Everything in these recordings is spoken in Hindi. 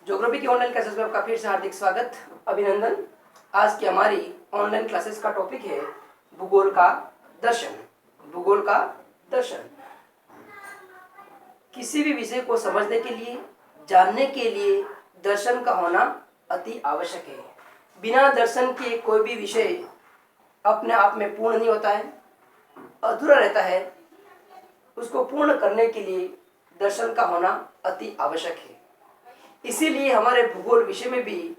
ज्योग्राफी की ऑनलाइन क्लासेस में आपका फिर से हार्दिक स्वागत, अभिनंदन। आज की हमारी ऑनलाइन क्लासेस का टॉपिक है भूगोल का दर्शन। भूगोल का दर्शन किसी भी विषय को समझने के लिए, जानने के लिए दर्शन का होना अति आवश्यक है। बिना दर्शन के कोई भी विषय अपने आप में पूर्ण नहीं होता है, अधूरा रहता है। उसको पूर्ण करने के लिए दर्शन का होना अति आवश्यक है। इसीलिए हमारे भूगोल विषय में भी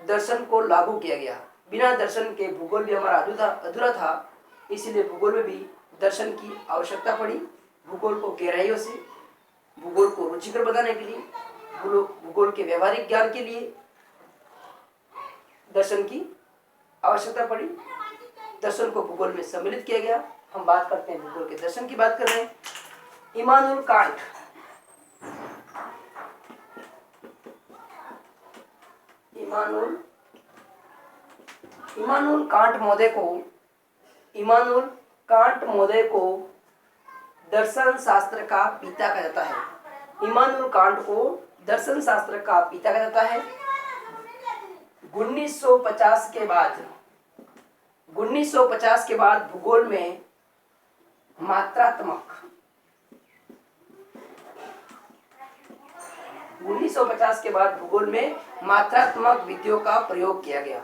दर्शन को लागू किया गया। बिना दर्शन के भूगोल भी हमारा अधूरा था। इसीलिए भूगोल में भी दर्शन की आवश्यकता पड़ी। भूगोल को गहराइयों से, भूगोल को रुचिकर बनाने के लिए, भूगोल के व्यवहारिक ज्ञान के लिए दर्शन की आवश्यकता पड़ी। दर्शन को भूगोल में सम्मिलित किया गया। हम बात करते हैं भूगोल के दर्शन की बात कर रहे हैं। इमानुएल कांट इमानुएल कांट महोदय को दर्शन शास्त्र का पिता कहा जाता है। इमानुएल कांट को दर्शन शास्त्र का पिता कहा जाता है। 1950 के बाद भूगोल में मात्रात्मक 1950 के बाद भूगोल में मात्रात्मक विधियों का प्रयोग किया गया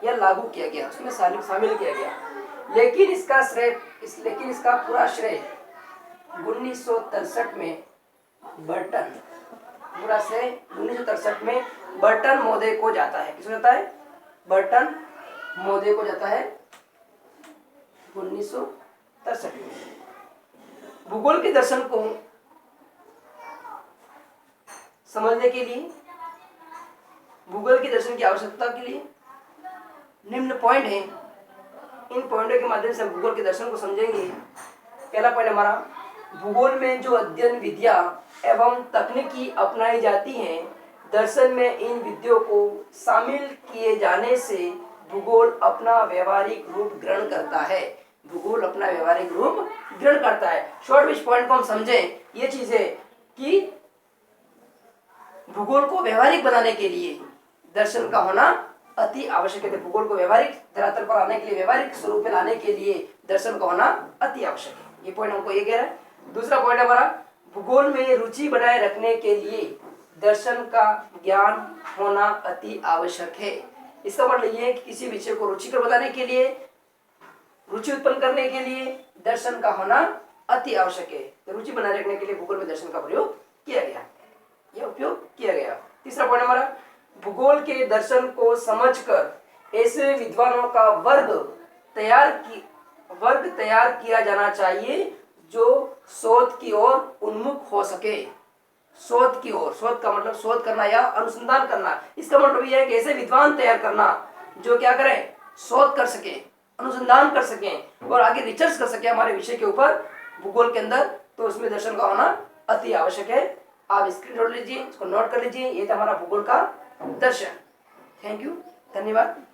या लागू किया गया, उसमें शामिल किया गया। लेकिन इसका पूरा श्रेय 1963 में बर्टन महोदय को जाता है। किसको जाता है? बर्टन महोदय को जाता है 1963 में। भूगोल के दर्शन को समझने के लिए, भूगोल के दर्शन की आवश्यकता के लिए निम्न पॉइंट हैं। इन पॉइंटों के माध्यम से हम भूगोल के दर्शन को समझेंगे। पहला पॉइंट हमारा, भूगोल में जो अध्ययन विधियां एवं तकनीकी अपनाई जाती हैं, दर्शन में इन विधियों को शामिल किए जाने से भूगोल अपना व्यवहारिक रूप ग्रहण करता है। भूगोल अपना व्यवहारिक रूप ग्रहण करता है। शॉर्ट में इस पॉइंट को हम समझें, ये चीज है कि भूगोल को व्यवहारिक बनाने के लिए दर्शन का होना अति आवश्यक है। भूगोल को व्यवहारिक धरातल पर आने के लिए, व्यवहारिक स्वरूप में लाने के लिए दर्शन का होना अति आवश्यक है। ये पॉइंट हमको ये कह रहा है। दूसरा पॉइंट हमारा, भूगोल में रुचि बनाए रखने के लिए दर्शन का ज्ञान होना अति आवश्यक है। इसका मतलब ये है कि किसी विषय को रुचिकर बनाने के लिए, रुचि उत्पन्न करने के लिए दर्शन का होना अति आवश्यक है। तो रुचि बनाए रखने के लिए भूगोल में दर्शन का प्रयोग किया गया, यह उपयोग किया गया। तीसरा पॉइंट हमारा, भूगोल के दर्शन को समझकर ऐसे विद्वानों का वर्ग तैयार किया जाना चाहिए जो शोध की ओर उन्मुख हो सके। शोध की ओर, शोध का मतलब शोध करना या अनुसंधान करना। इसका मतलब यह है कि ऐसे विद्वान तैयार करना जो क्या करें, शोध कर सके, अनुसंधान कर सके और आगे रिसर्च कर सके हमारे विषय के ऊपर भूगोल के अंदर। तो उसमें दर्शन का होना अति आवश्यक है। आप स्क्रीनशॉट लीजिए, इसको नोट कर लीजिए। ये था हमारा भूगोल का दर्शन। थैंक यू, धन्यवाद।